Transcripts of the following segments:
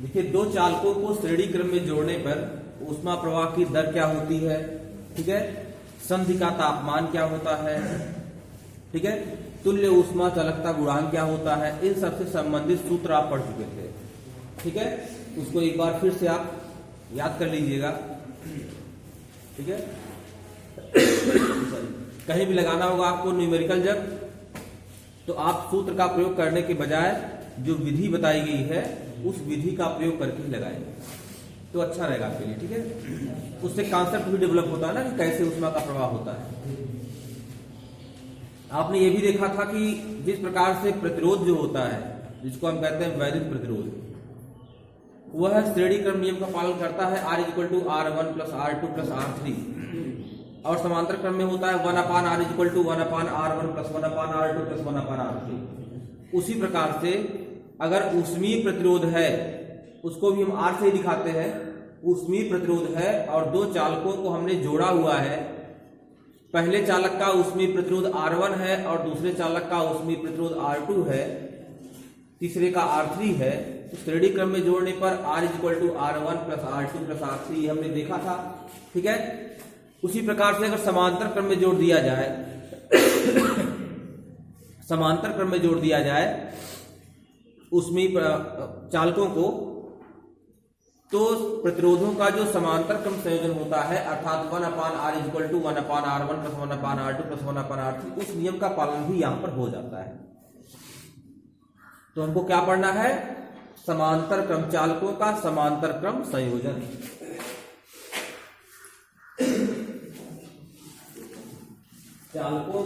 देखिए, दो चालकों को श्रेणी क्रम में जोड़ने पर ऊष्मा प्रवाह की दर क्या होती है, ठीक है, संधि का तापमान क्या होता है, ठीक है, तुल्य ऊष्मा चालकता गुणांक क्या होता है, इन सबसे संबंधित सूत्र आप पढ़ चुके थे, ठीक है। उसको एक बार फिर से आप याद कर लीजिएगा, ठीक है। कहीं भी लगाना होगा आपको न्यूमेरिकल जब, तो आप सूत्र का प्रयोग करने के बजाय जो विधि बताई गई है उस विधि का प्रयोग करके ही लगाएंगे तो अच्छा रहेगा आपके लिए, ठीक है। उससे कॉन्सेप्ट भी डेवलप होता है ना कि कैसे ऊष्मा का प्रवाह होता है। आपने ये भी देखा था कि जिस प्रकार से प्रतिरोध जो होता है, जिसको हम कहते हैं वैद्युत प्रतिरोध, वह श्रेणी क्रम नियम का पालन करता है, R = R1 + R2 + R3, और समांतर क्रम में होता है 1/R = 1/R1 + 1/R2 + 1/R3। उसी प्रकार से अगर ऊष्मीय प्रतिरोध है, उसको भी हम R से ही दिखाते हैं, ऊष्मीय प्रतिरोध है और दो चालकों को हमने जोड़ा हुआ है, पहले चालक का ऊष्मीय प्रतिरोध R1 है और दूसरे चालक का ऊष्मीय प्रतिरोध R2 है, तीसरे का R3 है, तो श्रेणी क्रम में जोड़ने पर R = R1 + R2 + R3 हमने देखा था, ठीक है। उसी प्रकार से अगर समांतर क्रम में जोड़ दिया जाए समांतर क्रम में जोड़ दिया जाए उसमें चालकों को, तो प्रतिरोधों का जो समांतर क्रम संयोजन होता है अर्थात 1/R = 1/R1 + 1/R2 + 1/R3, उस नियम का पालन भी यहां पर हो जाता है। तो हमको क्या पढ़ना है, समांतर क्रम चालकों का समांतर क्रम संयोजन। चालकों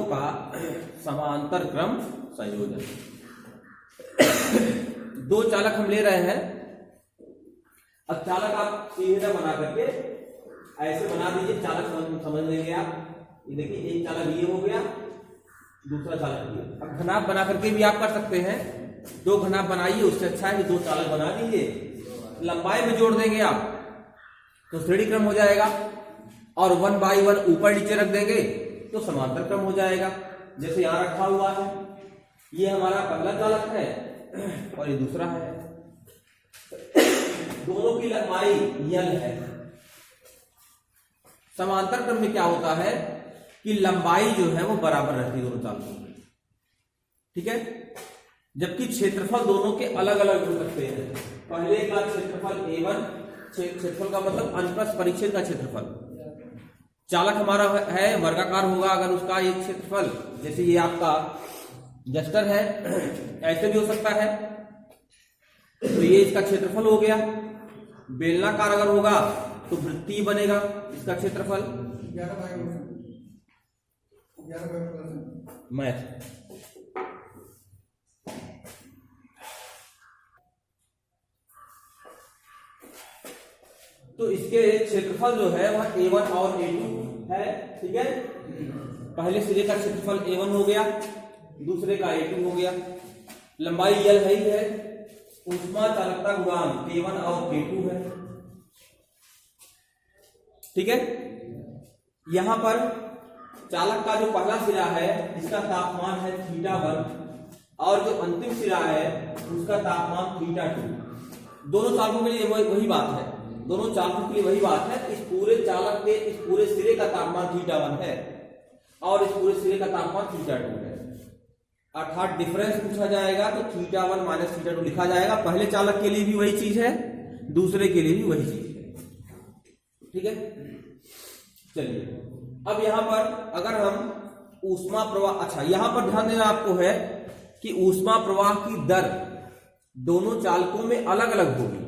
का समांतर क्रम संयोजन। दो चालक हम ले रहे हैं, अब चालक आप सीधा बना करके ऐसे बना दीजिए, चालक समझ लेंगे आप। ये देखिए, एक चालक ये हो गया, दूसरा चालक ये। अब घनाभ बना करके भी आप कर सकते हैं, दो घनाभ बनाइए, उससे अच्छा है कि दो चालक बना दीजिए, लंबाई में जोड़ देंगे आप तो श्रेणी क्रम हो जाएगा, और 1/1 ऊपर नीचे रख देंगे तो समांतर क्रम हो जाएगा। जैसे यहां रखा हुआ है, ये हमारा पहला चालक है और ये दूसरा है, दोनों की लंबाई L है। समांतर क्रम में क्या होता है कि लंबाई जो है वो बराबर रहती है दोनों चालकों की, ठीक है, जबकि क्षेत्रफल दोनों के अलग अलग हो सकते हैं। पहले का क्षेत्रफल A1, क्षेत्रफल का मतलब अनुप्रस्थ परिच्छेद का क्षेत्रफल, चालक हमारा है वर्गाकार होगा अगर उसका एक क्षेत्रफल, जैसे ये आपका जस्टर है, ऐसे भी हो सकता है, तो ये इसका क्षेत्रफल हो गया। बेलनाकार अगर होगा तो वृत्तीय बनेगा इसका क्षेत्रफल। मैथ तो इसके क्षेत्रफल जो है वह A1 और A2 है, ठीक है। पहले सिरे का क्षेत्रफल A1 हो गया, दूसरे का A2 हो गया, लंबाई L है ही है, ऊष्मा चालकता गुणांक K1 और K2 है, ठीक है। यहां पर चालक का जो पहला सिरा है इसका तापमान है θ1 और जो अंतिम सिरा है उसका तापमान θ2। दोनों चालकों के लिए वही बात है, दोनों चालकों के लिए वही बात है। इस पूरे चालक के इस पूरे सिरे का तापमान θ1 है और इस पूरे सिरे का तापमान θ2 है, अर्थात डिफरेंस पूछा जाएगा तो θ1 - θ2 लिखा जाएगा। पहले चालक के लिए भी वही चीज है, दूसरे के लिए भी वही चीज है, ठीक है। चलिए, अब यहां पर अगर हम ऊष्मा प्रवाह, अच्छा यहां पर ध्यान देना आपको है कि ऊष्मा प्रवाह की दर दोनों चालकों में अलग अलग होगी।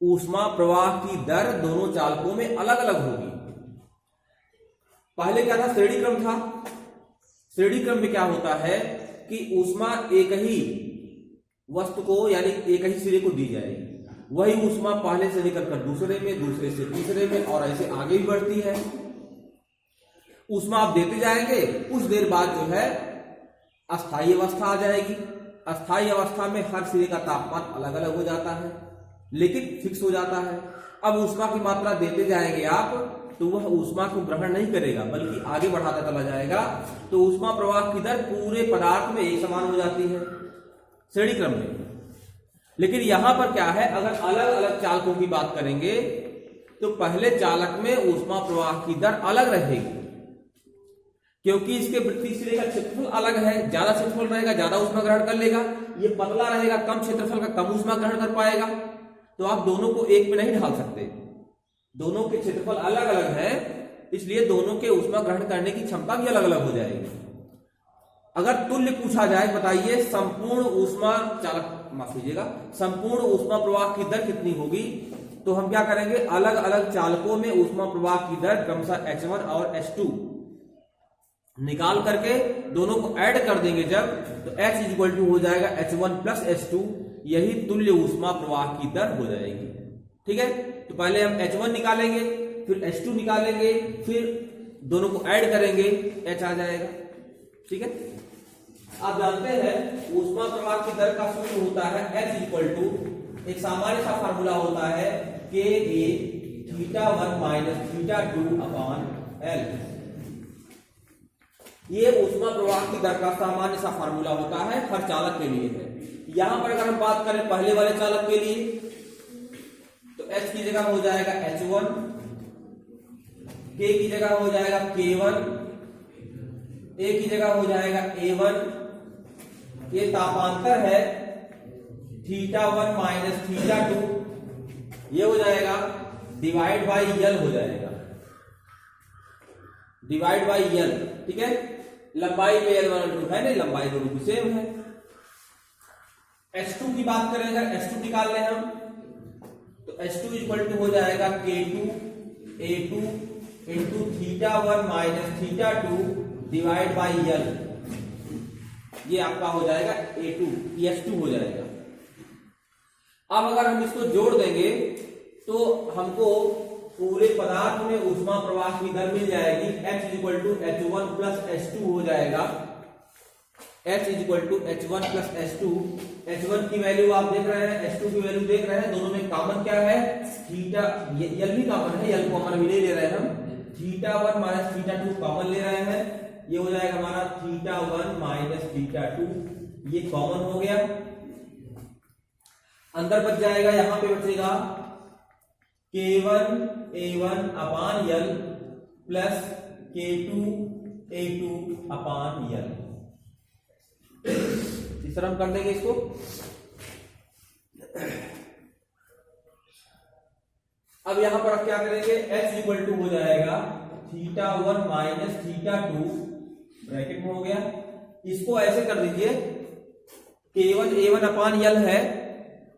ऊष्मा प्रवाह की दर दोनों चालकों में अलग अलग होगी। पहले क्या था, श्रेणी क्रम था। श्रेणी क्रम में क्या होता है कि ऊष्मा एक ही वस्तु को यानी एक ही सिरे को दी जाएगी, वही ऊष्मा पहले से निकलकर दूसरे में, दूसरे से तीसरे में और ऐसे आगे भी बढ़ती है। ऊष्मा आप देते जाएंगे, कुछ देर बाद जो है अस्थायी अवस्था आ जाएगी। अस्थायी अवस्था में हर सिरे का तापमान अलग अलग हो जाता है, लेकिन फिक्स हो जाता है। अब ऊष्मा की मात्रा देते जाएंगे आप तो वह ऊष्मा को ग्रहण नहीं करेगा बल्कि आगे बढ़ाता चला जाएगा, तो ऊष्मा प्रवाह की दर पूरे पदार्थ में एक समान हो जाती है श्रेणी क्रम में। लेकिन यहां पर क्या है, अगर अलग अलग चालकों की बात करेंगे तो पहले चालक में ऊष्मा प्रवाह की दर अलग रहेगी, क्योंकि इसके वृत्तीय सिरे का क्षेत्रफल अलग है। ज्यादा क्षेत्रफल रहेगा ज्यादा ऊष्मा ग्रहण कर लेगा, ये पतला रहेगा कम क्षेत्रफल का कम ऊष्मा ग्रहण कर पाएगा। तो आप दोनों को एक में नहीं ढाल सकते, दोनों के क्षेत्रफल अलग अलग है, इसलिए दोनों के ऊष्मा ग्रहण करने की क्षमता भी अलग अलग हो जाएगी। अगर तुल्य पूछा जाए, बताइए संपूर्ण ऊष्मा चालक माफ कीजिएगा संपूर्ण ऊष्मा प्रवाह की दर कितनी होगी, तो हम क्या करेंगे, अलग अलग चालकों में ऊष्मा प्रवाह की दर क्रमशः H1 और H2 निकाल करके दोनों को ऐड कर देंगे जब, तो H इक्वल टू हो जाएगा H1 प्लस H2, यही तुल्य ऊष्मा प्रवाह की दर हो जाएगी। ठीक है, तो पहले हम H1 निकालेंगे, फिर H2 निकालेंगे, फिर दोनों को ऐड करेंगे, H आ जाएगा। ठीक है, आप जानते हैं ऊष्मा प्रवाह की दर का सूत्र होता है H इक्वल टू, एक सामान्य सा फार्मूला होता है Ka θ1 माइनस θ2 अपॉन L। ये ऊष्मा प्रवाह की दर का सामान्य सा फार्मूला होता है, हर चालक के लिए है। यहां पर अगर हम बात करें पहले वाले चालक के लिए, तो H की जगह हो जाएगा H1, K की जगह हो जाएगा K1, A की जगह हो जाएगा A1, ये तापांतर है θ1 माइनस θ2, ये हो जाएगा डिवाइड बाई L हो जाएगा, डिवाइड बाई L। ठीक है, लंबाई में L1 है नहीं, लंबाई दोनों की सेम है। H2 की बात करें, अगर H2 निकाल लें हम, तो H2 इक्वल टू हो जाएगा K2 A2 into θ1 minus θ2 divide by L, ये आपका हो जाएगा A2, H2 हो जाएगा। अब अगर हम इसको जोड़ देंगे तो हमको पूरे पदार्थ में ऊष्मा प्रवाह की दर मिल जाएगी, H equal to H1 plus H2 हो जाएगा, H equal to H1 plus H2। H1 की वैल्यू आप देख रहे हैं, H2 की वैल्यू देख रहे हैं, दोनों में कॉमन क्या है, थीटा, L भी कॉमन है, L को हमारा भी ले रहे हैं हम, θ1 माइनस θ2 कॉमन ले रहे हैं, ये हो जाएगा हमारा θ1 माइनस θ2, ये कॉमन हो गया। अंदर बच जाएगा, यहां पे बचेगा K1 A1 अपान L प्लस K2 A2 अपान L। इस तरह हम कर देंगे इसको। अब यहां पर आप क्या करेंगे, H इक्वल टू हो जाएगा θ1 माइनस θ2 ब्रैकेट में हो गया, इसको ऐसे कर दीजिए, K1 A1 अपान L है,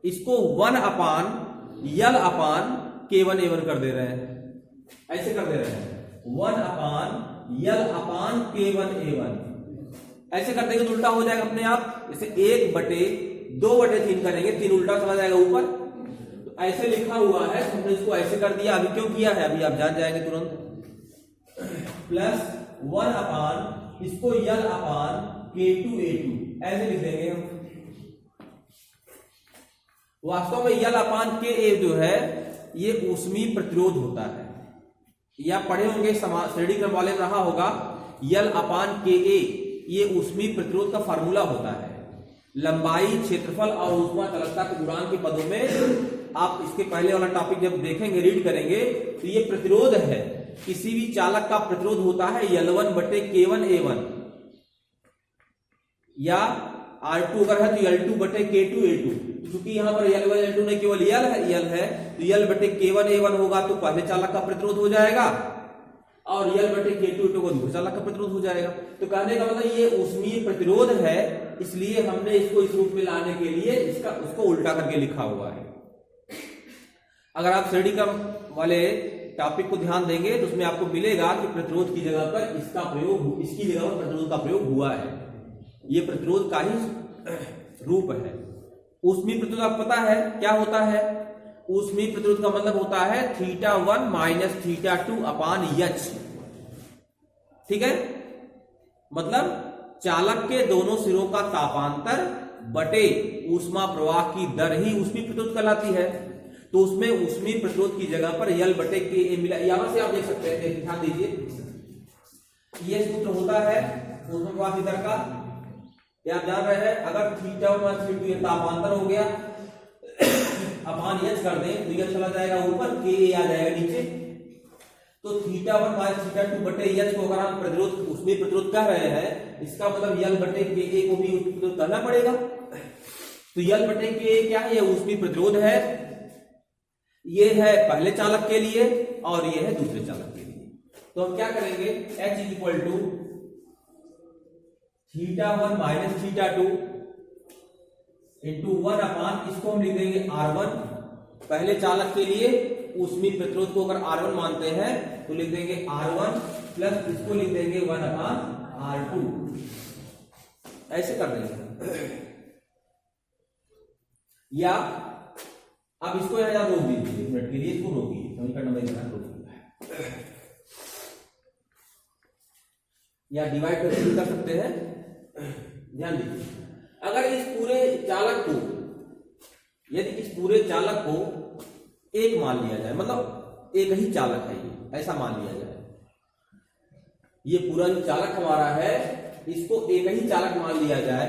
इसको 1 अपान L अपान K1 A1 कर दे रहे हैं, ऐसे कर दे रहे हैं, 1 अपान L अपान K1 A1, ऐसे कर देंगे तो उल्टा हो जाएगा अपने आप। जैसे 1/2/3 करेंगे, 3 उल्टा चला जाएगा ऊपर, तो ऐसे लिखा हुआ है, हमने इसको ऐसे कर दिया। अभी क्यों किया है, अभी आप जान जाएंगे तुरंत। प्लस 1 अपान इसको L अपान K2 A2 ऐसे लिख देंगे हम। वास्तव में L अपान Ka जो है ये ऊष्मीय प्रतिरोध होता है, या पढ़े होंगे श्रेणी क्रम वाले में रहा होगा, L अपान Ka ये ऊष्मीय प्रतिरोध का फार्मूला होता है। लंबाई, क्षेत्रफल और ऊष्मा चालकता के गुणांक के पदों में आप इसके पहले वाला टॉपिक जब देखेंगे, रीड करेंगे, तो ये प्रतिरोध है, किसी भी चालक का प्रतिरोध होता है L1 बटे K1 A1, या R2 अगर है तो L2 बटे K2 A2। क्योंकि यहां पर L1 L2 नहीं, केवल L है, तो L बटे K1 A1 होगा तो पहले चालक का प्रतिरोध हो जाएगा, और L बटे K2 A2 को दूसरे चालक का प्रतिरोध हो जाएगा। तो कहने का मतलब ये ऊष्मीय प्रतिरोध है, इसलिए हमने इसको इस रूप में लाने के लिए उसको उल्टा करके लिखा हुआ है। अगर आप श्रेणी क्रम वाले टॉपिक को ध्यान देंगे तो उसमें आपको मिलेगा कि प्रतिरोध की जगह पर इसका प्रयोग, इसकी जगह पर प्रतिरोध का प्रयोग हुआ है। ये प्रतिरोध का ही रूप है। ऊष्मीय प्रतिरोध आपको पता है क्या होता है, ऊष्मीय प्रतिरोध का मतलब होता है θ1 माइनस θ2 अपान H। ठीक है, मतलब चालक के दोनों सिरों का तापांतर बटे ऊष्मा प्रवाह की दर ही ऊष्मीय प्रतिरोध कहलाती है। तो उसमें ऊष्मीय प्रतिरोध की जगह पर यल बटे के ए मिला। यहां से आप देख सकते हैं, ध्यान दीजिए, ये सूत्र होता है ऊष्मा प्रवाह दर का, ये आप जान रहे हैं। अगर थीटा वन थीटा टू ये तापांतर हो गया, अपान एच कर दें तो यह चला जाएगा ऊपर, के ए आ जाएगा नीचे। तो theta one minus theta to बटे एच को अगर हम प्रतिरोध ऊष्मीय प्रतिरोध कह रहे हैं, इसका मतलब यल बटे के ए को भी प्रतिरोध करना पड़ेगा। तो यल बटे के ए क्या है? ये ऊष्मीय प्रतिरोध है, ये है पहले चालक के लिए और ये है दूसरे चालक के लिए। तो हम क्या करेंगे, H is equal to theta one minus theta two into one upon, इसको हम लिख देंगे R1 पहले चालक के लिए। ऊष्मीय प्रतिरोध को अगर R1 मानते हैं तो लिख देंगे R1 प्लस इसको लिख देंगे 1 अपान R2, ऐसे कर देंगे। या अब इसको यहां रोक दीजिए, एक मिनट के लिए इसको रोकिए, समीकरण नंबर रोकिए, या डिवाइड करके कर सकते हैं। ध्यान दीजिए, अगर इस पूरे चालक को, यदि इस पूरे चालक को एक मान लिया जाए, मतलब एक ही चालक है ये, ऐसा मान लिया जाए, ये पूरा जो चालक हमारा है इसको एक ही चालक मान लिया जाए,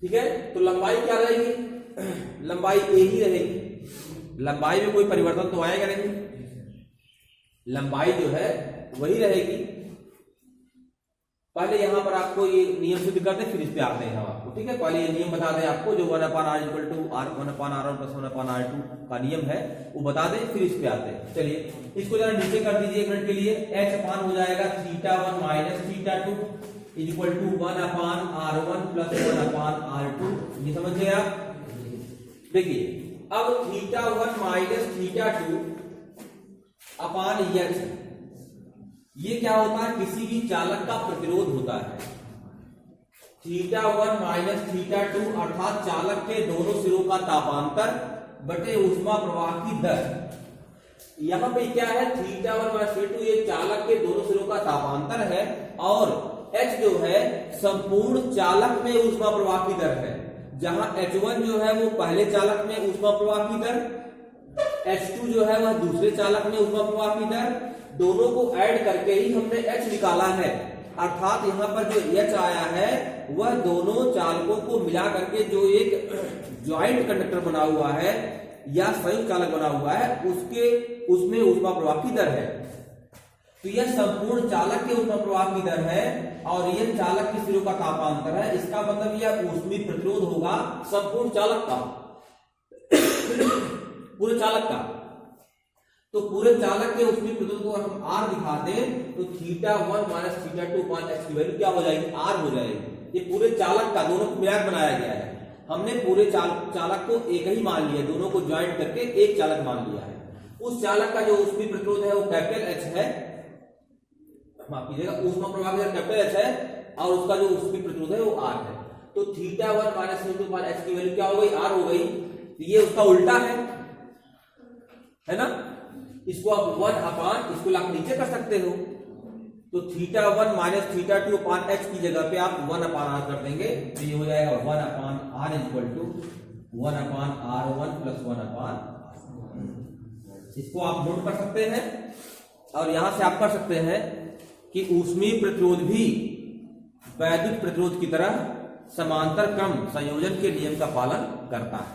ठीक है। तो लंबाई क्या रहेगी? लंबाई ए ही रहेगी, लंबाई में कोई परिवर्तन तो आएगा नहीं, लंबाई जो है वही रहेगी। पहले यहां पर आपको ये नियम सिद्ध करते हैं, फिर इस पे आते हैं हम आपको, ठीक है। पहले ये नियम बता दें आपको, जो 1 upon R equal to R 1 upon R one plus 1 upon R two का नियम है वो बता दें, फिर इस पे आते हैं। चलिए इसको जरा नीचे कर दीजिए एक मिनट के लिए। एच अपान हो जाएगा theta one minus theta two is equal to 1 upon R one plus 1 upon R two, ये समझ गए आप। देखिए अब theta one minus theta two upon H, ये क्या होता है? किसी भी चालक का प्रतिरोध होता है। Theta one minus theta to अर्थात चालक के दोनों सिरों का तापांतर बटे ऊष्मा प्रवाह की दर। यहां पे क्या है? Theta one minus theta to ये चालक के दोनों सिरों का तापांतर है, और H जो है संपूर्ण चालक में ऊष्मा प्रवाह की दर है। जहां H1 जो है वो पहले चालक में ऊष्मा प्रवाह की दर, H2 जो है वह दूसरे चालक में ऊष्मा प्रवाह की दर, दोनों को ऐड करके ही हमने H निकाला है। अर्थात यहाँ पर जो H आया है वह दोनों चालकों को मिला करके जो एक ज्वाइंट कंडक्टर बना हुआ है या संयुक्त चालक बना हुआ है उसमें ऊष्मा प्रवाह की दर है। तो यह संपूर्ण चालक के ऊष्मा प्रवाह की दर है और यह चालक के सिरों का तापांतर है। इसका मतलब यह ऊष्मीय प्रतिरोध होगा संपूर्ण चालक का, पूरे चालक का। तो पूरे चालक के ऊष्मीय प्रतिरोध को हम R दिखा दें तो theta one minus theta two अपान H की वैल्यू क्या हो जाएगी? R हो जाएगी। ये पूरे चालक का, दोनों को मिलाकर बनाया गया है। हमने पूरे चालक को एक ही मान लिया, दोनों को ज्वाइंट करके एक चालक मान लिया है। उस चालक का जो ऊष्मीय प्रतिरोध है वो कैपिटल H है, माफ कीजिएगा, ऊष्मा प्रवाह की दर कैपिटल H है और उसका जो ऊष्मीय प्रतिरोध है वो R है। तो theta one minus theta two अपान H की वैल्यू क्या हो गई? R हो गई। तो ये उसका उल्टा है ना। इसको आप 1 अपान, इसको आप नीचे कर सकते हो, तो theta one minus theta two अपान H की जगह पे आप 1 अपान R कर देंगे, तो ये हो जाएगा 1 upon R equal to 1 upon R1 plus 1 upon. इसको आप नोट कर सकते हैं और यहां से आप कर सकते हैं कि ऊष्मीय प्रतिरोध भी वैद्युत प्रतिरोध की तरह समांतर क्रम संयोजन के नियम का पालन करता है,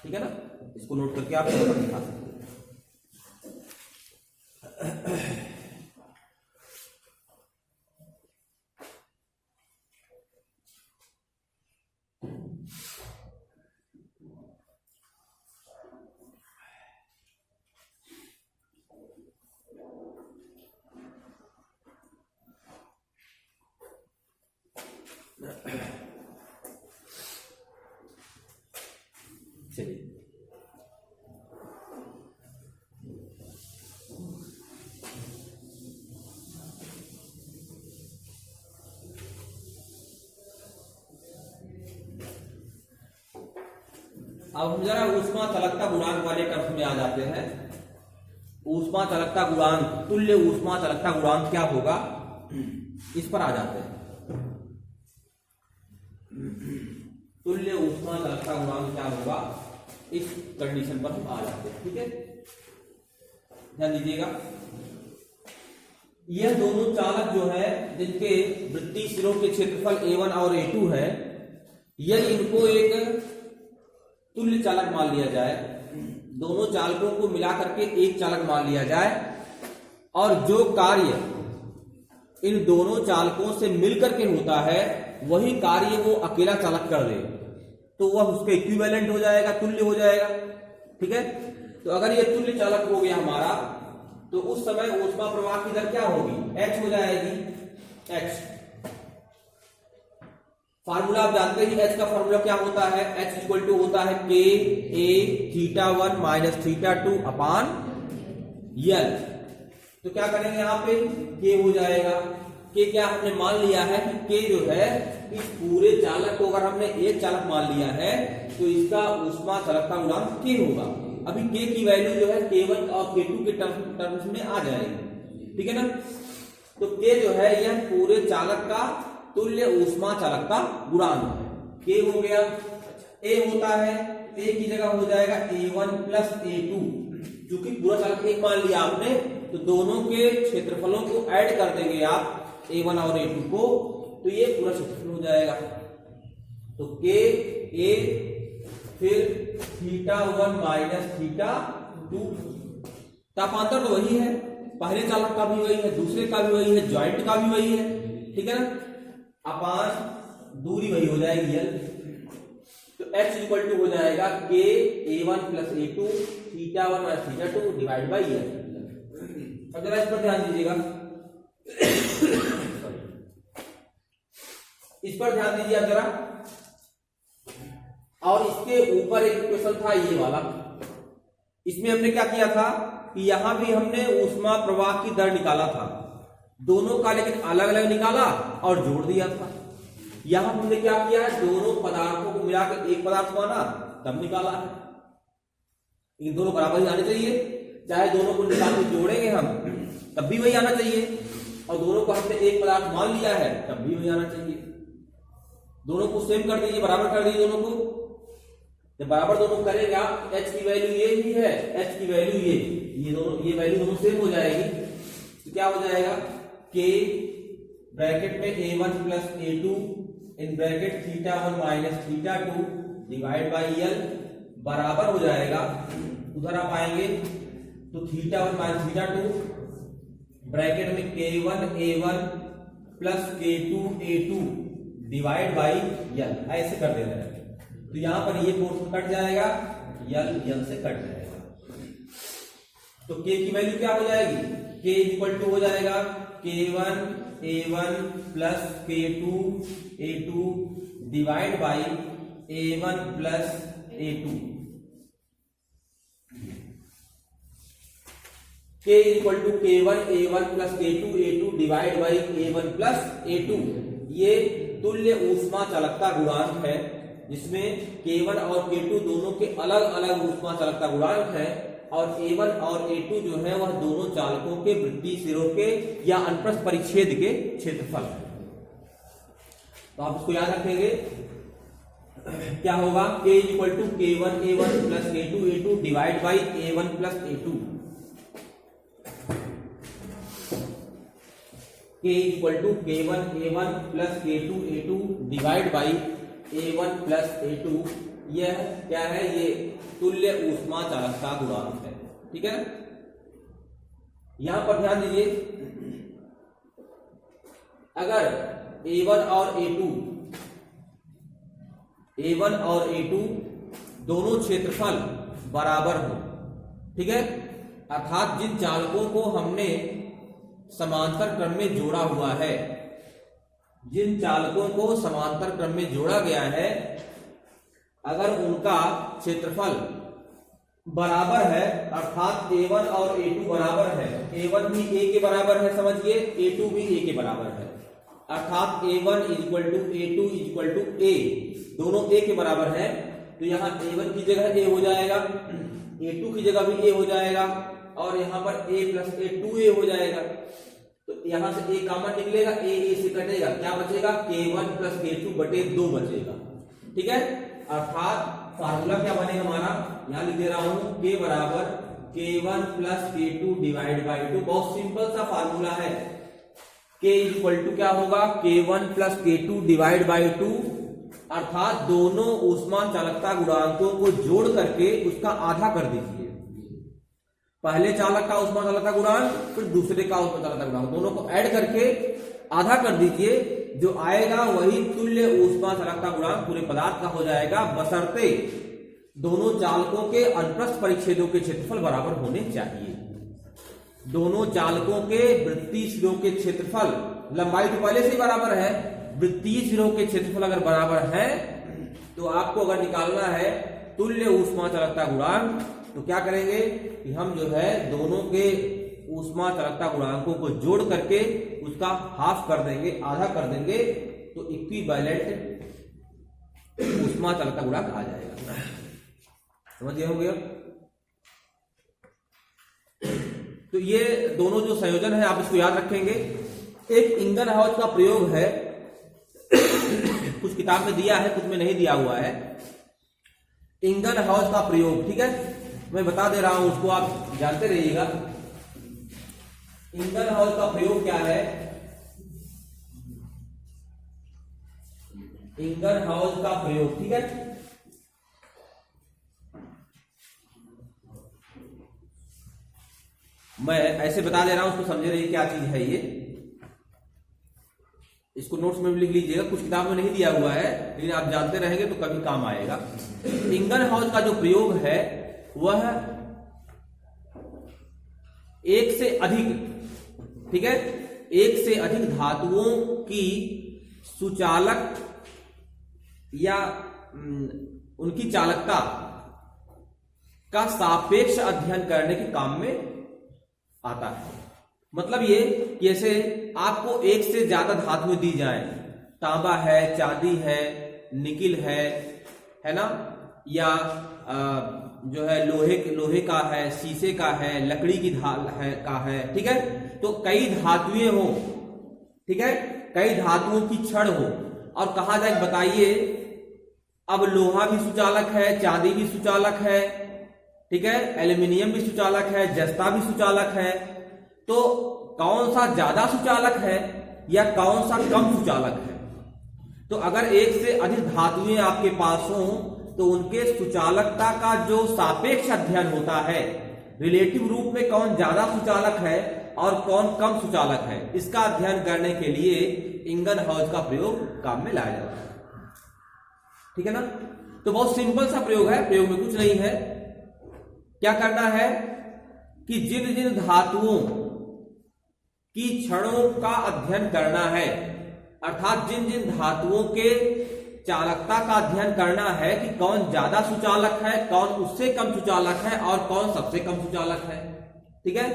ठीक है ना। इसको नोट करके आप दिखा सकते हैं। चलिए अब हम जरा ऊष्मा चालकता गुणांक वाले टर्म्स में आ जाते हैं। ऊष्मा चालकता गुणांक, तुल्य ऊष्मा चालकता गुणांक क्या होगा, इस पर आ जाते हैं। तुल्य ऊष्मा चालकता गुणांक क्या होगा, इस कंडीशन पर हम आ जाते हैं। ठीक है, ध्यान दीजिएगा, यह दोनों चालक जो है जिनके वृत्तीय सिरों के क्षेत्रफल A1 और A2 है, यदि इनको एक तुल्य चालक मान लिया जाए, दोनों चालकों को मिला करके एक चालक मान लिया जाए, और जो कार्य इन दोनों चालकों से मिलकर के होता है वही कार्य वो अकेला चालक कर दे, तो वह उसके इक्विवेलेंट हो जाएगा, तुल्य हो जाएगा। ठीक है, तो अगर ये तुल्य चालक हो गया हमारा, तो उस समय ऊष्मा प्रवाह की दर क्या होगी, h हो जाएगी, h। फार्मूला आप जानते हैं, h का फार्मूला क्या होता है, h इक्वल टू होता है k a θ1 minus θ2 upon l। तो क्या करेंगे यहाँ पे, k हो जाएगा, k क्या हमने मान लिया है कि k जो है इस पूरे चालक को अगर हमने एक चालक मान लिया है तो इसका ऊष्मा चालकता गुणांक k होगा। अभी k की वैल्यू जो है k1 और k2 के टर्म्स में आ जाएगी। ठीक है ना, तो k जो है यह पूरे चालक का तुल्य ऊष्मा चालकता गुणांक है, k हो गया। a होता है, a की जगह हो जाएगा A1 प्लस A2, क्योंकि पूरा चालक एक मान लिया आपने, तो दोनों के क्षेत्रफलों को ऐड कर देंगे आप A1 और A2 को, तो ये पूरा क्षेत्रफल हो जाएगा। तो k a फिर θ1 माइनस θ2, तापांतर तो वही है, पहले चालक का भी वही है, दूसरे का भी वही है, ज्वाइंट का भी वही है। ठीक है ना, अपान दूरी वही हो जाएगी l। तो h इक्वल टू हो जाएगा k a1 plus a2 θ1 minus θ2 divide by l। अब जरा इस पर ध्यान दीजिएगा, इस पर ध्यान दीजिए आप जरा। और इसके ऊपर एक क्वेश्चन था ये वाला, इसमें हमने क्या किया था कि यहां भी हमने ऊष्मा प्रवाह की दर निकाला था, दोनों का लेकिन अलग अलग निकाला और जोड़ दिया था। यहां हमने क्या किया है, दोनों पदार्थों को मिलाकर एक पदार्थ माना तब निकाला है। इन दोनों बराबर ही आने चाहिए, चाहे दोनों को निकाल के जोड़ेंगे हम तब भी वही आना चाहिए, और दोनों को हमने एक पदार्थ मान लिया है तब भी वही आना चाहिए। दोनों को सेम कर दीजिए, बराबर कर दीजिए दोनों को। जब बराबर दोनों करेगा, h की वैल्यू ये भी है, h की वैल्यू ये दोनों, ये वैल्यू दोनों सेम हो जाएगी, तो क्या हो जाएगा, k ब्रैकेट में A1 plus A2 in bracket θ1 minus θ2 divide by l बराबर हो जाएगा, उधर आप आएंगे तो θ1 माइनस θ2 ब्रैकेट में k1 A1 plus k2 A2 divide by l, ऐसे कर दे रहे हैं। तो यहां पर ये पोर्शन कट जाएगा, l से कट जाएगा, तो k की वैल्यू क्या हो जाएगी, k इक्वल टू हो जाएगा k1 A1 plus k2 A2 divide by A1 plus A2। k equal to k1 A1 plus k2 A2 divide by A1 plus A2। ये तुल्य ऊष्मा चालकता गुणांक है, जिसमें k1 और k2 दोनों के अलग अलग ऊष्मा चालकता गुणांक है, और A1 और A2 जो है वह दोनों चालकों के वृत्तीय सिरों के या अनप्रस्थ परिच्छेद के क्षेत्रफल है। तो आप इसको याद रखेंगे, क्या होगा, k equal to k1 A1 plus k2 A2 divide by A1 plus A2। k equal to k1 A1 plus k2 A2 divide by A1 plus A2। यह क्या है, ये तुल्य ऊष्मा चालकता गुणांक है। ठीक है, यहां पर ध्यान दीजिए, अगर A1 और A2 दोनों क्षेत्रफल बराबर हो, ठीक है, अर्थात जिन चालकों को हमने समांतर क्रम में जोड़ा हुआ है, जिन चालकों को समांतर क्रम में जोड़ा गया है, अगर उनका क्षेत्रफल बराबर है, अर्थात A1 और A2 बराबर है, A1 भी A के बराबर है समझिए, A2 भी A के बराबर है, अर्थात A1 equal to A2 equal to A, दोनों A के बराबर है, तो यहाँ A1 की जगह A हो जाएगा, A2 की जगह भी A हो जाएगा, और यहाँ पर A प्लस A 2A हो जाएगा। तो यहां से A कॉमन निकलेगा, A से कटेगा, क्या बचेगा, K1 प्लस K2 बटे 2 बचेगा। ठीक है, अर्थात फार्मूला क्या बनेगा हमारा, यहां लिख दे रहा हूं k बराबर k1 plus k2 divide by 2। बहुत सिंपल सा फार्मूला है। k इक्वल टू क्या होगा, k1 plus k2 divide by 2, अर्थात दोनों ऊष्मा चालकता गुणांकों को जोड़ करके उसका आधा कर दीजिए। पहले चालक का ऊष्मा चालकता गुणांक, फिर दूसरे का ऊष्मा चालकता गुणांक, दोनों को ऐड करके आधा कर दीजिए। जो आएगा वही तुल्य ऊष्मा चालकता गुणांक पूरे पदार्थ का हो जाएगा, बशर्ते दोनों चालकों के अनुप्रस्थ परिच्छेदों के क्षेत्रफल बराबर होने चाहिए। दोनों चालकों के वृत्तीय सिरों के क्षेत्रफल, लंबाई तो पहले से ही बराबर है, वृत्तीय सिरों के क्षेत्रफल अगर बराबर है तो आपको अगर निकालना है तुल्य ऊष्मा चालकता गुणांक, तो क्या करेंगे कि हम जो है दोनों के ऊष्मा चालकता गुणांकों को जोड़ करके उसका हाफ कर देंगे, आधा कर देंगे, तो इक्विवेलेंट ऊष्मा चालकता गुणांक आ जाएगा। समझ गए होंगे अब? तो ये दोनों जो संयोजन है आप इसको याद रखेंगे। एक इंगनहाउस का प्रयोग है, कुछ किताब में दिया है, कुछ में नहीं दिया हुआ है। इंगनहाउस का प्रयोग, ठीक है, मैं बता दे रहा हूं, उसको आप जानते रहिएगा। इंगनहाउस का प्रयोग क्या है? इंगनहाउस का प्रयोग, ठीक है, मैं ऐसे बता दे रहा हूं, उसको समझे रहिए क्या चीज है ये। इसको नोट्स में भी लिख लीजिएगा, कुछ किताब में नहीं दिया हुआ है, लेकिन आप जानते रहेंगे तो कभी काम आएगा। इंगनहाउस का जो प्रयोग है वह एक से अधिक, ठीक है, एक से अधिक धातुओं की सुचालक या उनकी चालकता का सापेक्ष अध्ययन करने के काम में आता है। मतलब ये जैसे आपको एक से ज्यादा धातुएं दी जाएं, तांबा है, चांदी है, निकिल है ना, या जो है लोहे का है, शीशे का है, लकड़ी की ढाल है का है, ठीक है, तो कई धातुएं हो, ठीक है, कई धातुओं की छड़ हो, और कहा जाए बताइए अब लोहा भी सुचालक है, चांदी भी सुचालक है, ठीक है, एल्यूमिनियम भी सुचालक है, जस्ता भी सुचालक है, तो कौन सा ज्यादा सुचालक है या कौन सा कम सुचालक है? तो अगर एक से अधिक धातुएं आपके पास हो तो उनके सुचालकता का जो सापेक्ष अध्ययन होता है, रिलेटिव रूप में कौन ज्यादा सुचालक है और कौन कम सुचालक है, इसका अध्ययन करने के लिए इंगनहाउस का प्रयोग काम में लाया जाता है। ठीक है ना? तो बहुत सिंपल सा प्रयोग है, प्रयोग में कुछ नहीं है। क्या करना है कि जिन जिन धातुओं की क्षणों का अध्ययन करना है, अर्थात जिन जिन धातुओं के चालकता का अध्ययन करना है कि कौन ज्यादा सुचालक है, कौन उससे कम सुचालक है और कौन सबसे कम सुचालक है, ठीक है,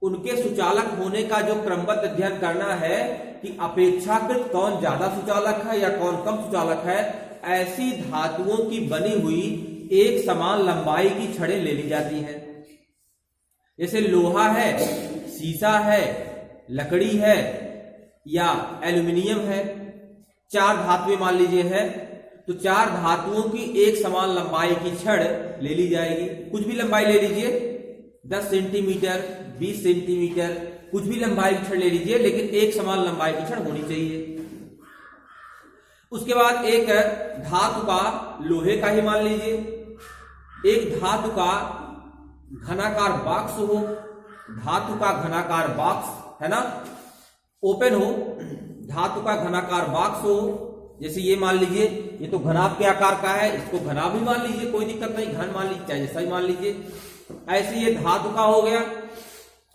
उनके सुचालक होने का जो क्रमबद्ध अध्ययन करना है कि अपेक्षाकृत कौन ज्यादा सुचालक है या कौन कम सुचालक है, ऐसी धातुओं की बनी हुई एक समान लंबाई की छड़ें ले ली जाती हैं। जैसे लोहा है, शीशा है, लकड़ी है या एल्यूमिनियम है, चार धातुएं मान लीजिए है, तो चार धातुओं की एक समान लंबाई की छड़ ले ली जाएगी। कुछ भी लंबाई ले लीजिए, 10 सेंटीमीटर, 20 सेंटीमीटर, कुछ भी लंबाई की छड़ ले लीजिए, लेकिन एक समान लंबाई की छड़ होनी चाहिए। उसके बाद एक धातु का लोहे का ही मान लीजिए, एक धातु का घनाकार बॉक्स हो, धातु का घनाकार बॉक्स है ना, ओपन हो, धातु का घनाकार बॉक्स हो, जैसे ये मान लीजिए, ये तो घनाभ के आकार का है, इसको घनाभ भी मान लीजिए, कोई दिक्कत नहीं, घन मान लीजिए, चाहे जैसा ही मान लीजिए। ऐसे ये धातु का हो गया,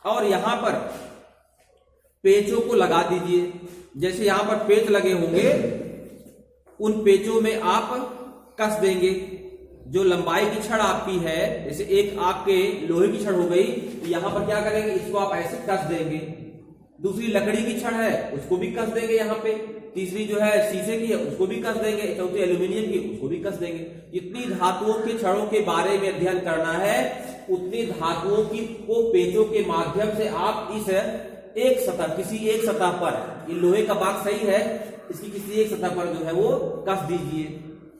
और यहां पर पेचों को लगा दीजिए। जैसे यहां पर पेच लगे होंगे, उन पेचों में आप कस देंगे। जो लंबाई की छड़ आपकी है, जैसे एक आपके लोहे की छड़ हो गई, तो यहां पर क्या करेंगे, इसको आप ऐसे कस देंगे। दूसरी लकड़ी की छड़ है, उसको भी कस देंगे यहाँ पे। तीसरी जो है शीशे की है, उसको भी कस देंगे। चौथी एल्यूमिनियम की, उसको भी कस देंगे। जितनी धातुओं के छड़ों के बारे में अध्ययन करना है, उतनी धातुओं की को पेचों के माध्यम से आप इस एक सतह, किसी एक सतह पर, ये लोहे का बॉक्स सही है, इसकी किसी एक सतह पर जो है वो कस दीजिए।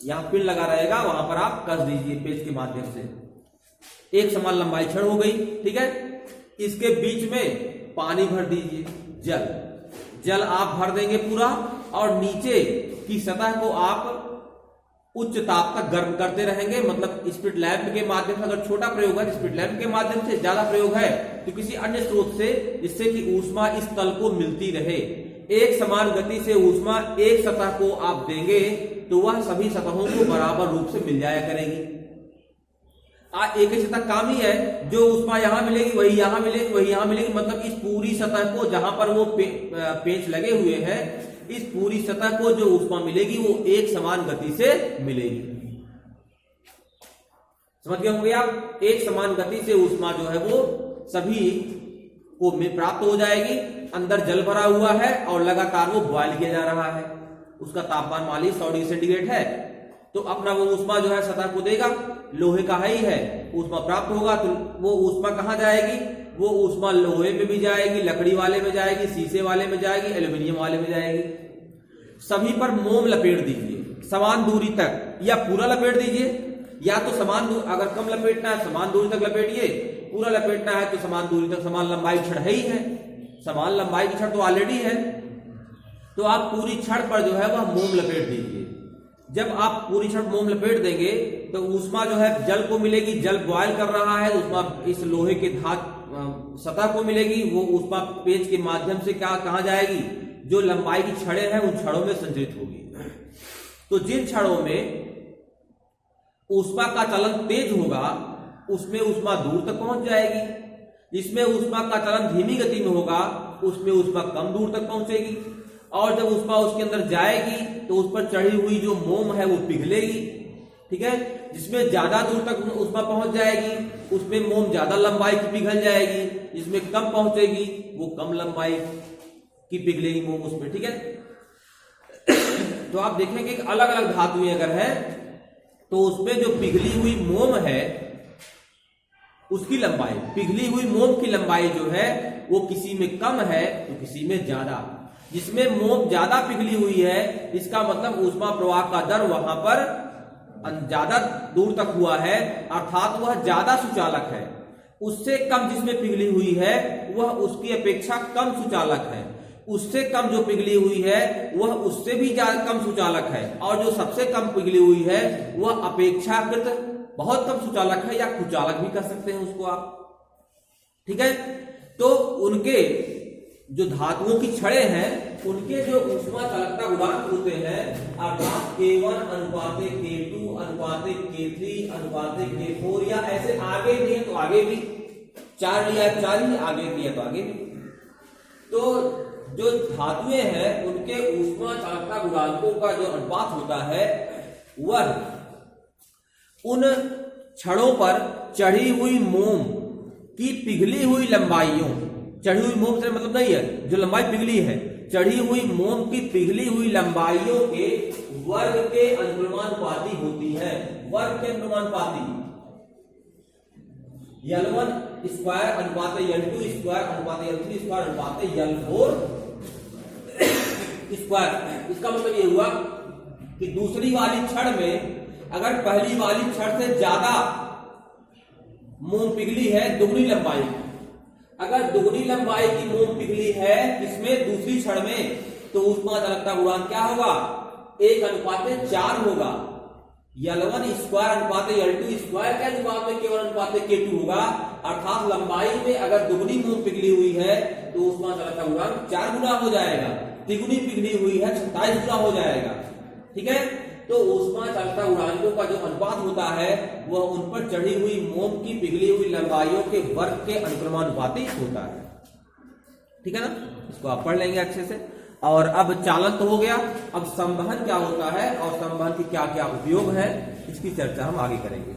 यहाँ पिन लगा रहेगा, वहां पर आप कस दीजिए पेज के माध्यम से। एक समान लंबाई छड़ हो गई, ठीक है। इसके बीच में पानी भर दीजिए, जल आप भर देंगे पूरा, और नीचे की सतह को आप उच्च ताप तक गर्म करते रहेंगे। मतलब स्पिरिट लैंप के माध्यम से, अगर छोटा प्रयोग है स्पिरिट लैंप के माध्यम से, ज्यादा प्रयोग है तो किसी अन्य स्रोत से, जिससे कि ऊष्मा इस तल को मिलती रहे। एक समान गति से ऊष्मा एक सतह को आप देंगे तो वह सभी सतहों को बराबर रूप से मिल जाया करेगी। एक ही सतह काम ही है, जो ऊष्मा यहां मिलेगी वही यहां मिलेगी, वही यहां मिलेगी। मतलब इस पूरी सतह को, जहां पर वो पेंच लगे हुए हैं, इस पूरी सतह को जो ऊष्मा मिलेगी वो एक समान गति से मिलेगी। समझ गए होंगे आप? एक समान गति से ऊष्मा जो है वो सभी को प्राप्त हो जाएगी। अंदर जल भरा हुआ है और लगातार वो बॉयल किया जा रहा है। उसका तापमान मान लीजिए 100 डिग्री सेंटीग्रेड है, तो अपना वो ऊष्मा जो है सतह को देगा। लोहे का ही है, ऊष्मा प्राप्त होगा तो वो ऊष्मा कहां जाएगी? वो ऊष्मा लोहे पे भी जाएगी, लकड़ी वाले में जाएगी, शीशे वाले में जाएगी, एल्यूमिनियम वाले में जाएगी। सभी पर मोम लपेट दीजिए समान दूरी तक, या पूरा लपेट दीजिए, या तो समान दूरी, अगर कम लपेटना है समान दूरी तक लपेटिए, पूरा लपेटना है तो समान दूरी तक। समान लंबाई छड़ है ही है, समान लंबाई की छड़ तो ऑलरेडी है, तो आप पूरी छड़ पर जो है वह मोम लपेट दीजिए। जब आप पूरी छड़ मोम लपेट देंगे तो ऊष्मा जो है जल को मिलेगी, जल बॉयल कर रहा है, ऊष्मा इस लोहे के सतह को मिलेगी। वो ऊष्मा पेज के माध्यम से कहां जाएगी? जो लंबाई की छड़ें हैं उन छड़ों में संचरित होगी। तो जिन छड़ों में ऊष्मा का चलन तेज होगा उसमें ऊष्मा दूर तक पहुंच जाएगी, जिसमें ऊष्मा का चलन धीमी गति में होगा उसमें ऊष्मा कम दूर तक पहुंचेगी। और जब ऊष्मा उसके अंदर जाएगी तो उस पर चढ़ी हुई जो मोम है वो पिघलेगी, ठीक है। जिसमें ज्यादा दूर तक ऊष्मा पहुंच जाएगी उसमें मोम ज्यादा लंबाई की पिघल जाएगी, जिसमें कम पहुंचेगी वो कम लंबाई की पिघलेगी मोम उसमें, ठीक है। तो आप देखेंगे कि अलग अलग धातुएं अगर है तो उसमें जो पिघली हुई मोम है उसकी लंबाई, पिघली हुई मोम की लंबाई जो है वो किसी में कम है तो किसी में ज्यादा। जिसमें मोम ज्यादा पिघली हुई है इसका मतलब ऊष्मा प्रवाह का दर वहां पर ज्यादा दूर तक हुआ है, अर्थात वह ज्यादा सुचालक है। उससे कम जिसमें पिघली हुई है वह उसकी अपेक्षा कम सुचालक है। उससे कम जो पिघली हुई है वह उससे भी ज्यादा कम सुचालक है, और जो सबसे कम पिघली हुई है वह अपेक्षाकृत बहुत कम सुचालक है, या कुचालक भी कर सकते हैं उसको आप, ठीक है। तो उनके जो धातुओं की छड़ें हैं उनके जो ऊष्मा चालकता गुणांक होते हैं, अर्थात K1 अनुपाते K2 अनुपाते K3 अनुपाते K4, या ऐसे आगे भी है तो आगे भी 4 लिया 4 ही, आगे भी है तो आगे भी। तो जो धातुएं हैं उनके ऊष्मा चालकता गुणांकों का जो अनुपात होता है वह उन छड़ों पर चढ़ी हुई मोम की पिघली हुई लंबाइयों, चढ़ी हुई मोम से मतलब नहीं है जो लंबाई पिघली है, चढ़ी हुई मोम की पिघली हुई लंबाइयों के वर्ग के अनुक्रमानुपाती होती है। वर्ग के अनुक्रमानुपाती, L1 स्क्वायर अनुपाते L2 स्क्वायर अनुपाते L3 स्क्वायर अनुपाते L4 स्क्वायर। इसका मतलब ये हुआ कि दूसरी वाली छड़ में अगर पहली वाली छड़ से ज्यादा मोम पिघली है दुगनी लंबाई, अगर दुगनी लंबाई की मोम पिघली है इसमें दूसरी छड़ में, तो ऊष्मा चालकता गुणांक क्या होगा? 1:4 होगा। L1 स्क्वायर अनुपाते L2 स्क्वायर के अनुपात में K1 अनुपाते K2 होगा। अर्थात लंबाई में अगर दुगनी मोम पिघली हुई है तो ऊष्मा चालकता गुणांक 4 गुना हो जाएगा, तिगुनी पिघली हुई है 27 गुना हो जाएगा, ठीक है। तो ऊष्मा चालकता गुणांकों का जो अनुपात होता है वह उन पर चढ़ी हुई मोम की पिघली हुई लंबाइयों के वर्ग के अनुक्रमानुपाती होता है, ठीक है ना। इसको आप पढ़ लेंगे अच्छे से। और अब चालन तो हो गया, अब संवहन क्या होता है और संवहन की क्या क्या उपयोग है इसकी चर्चा हम आगे करेंगे।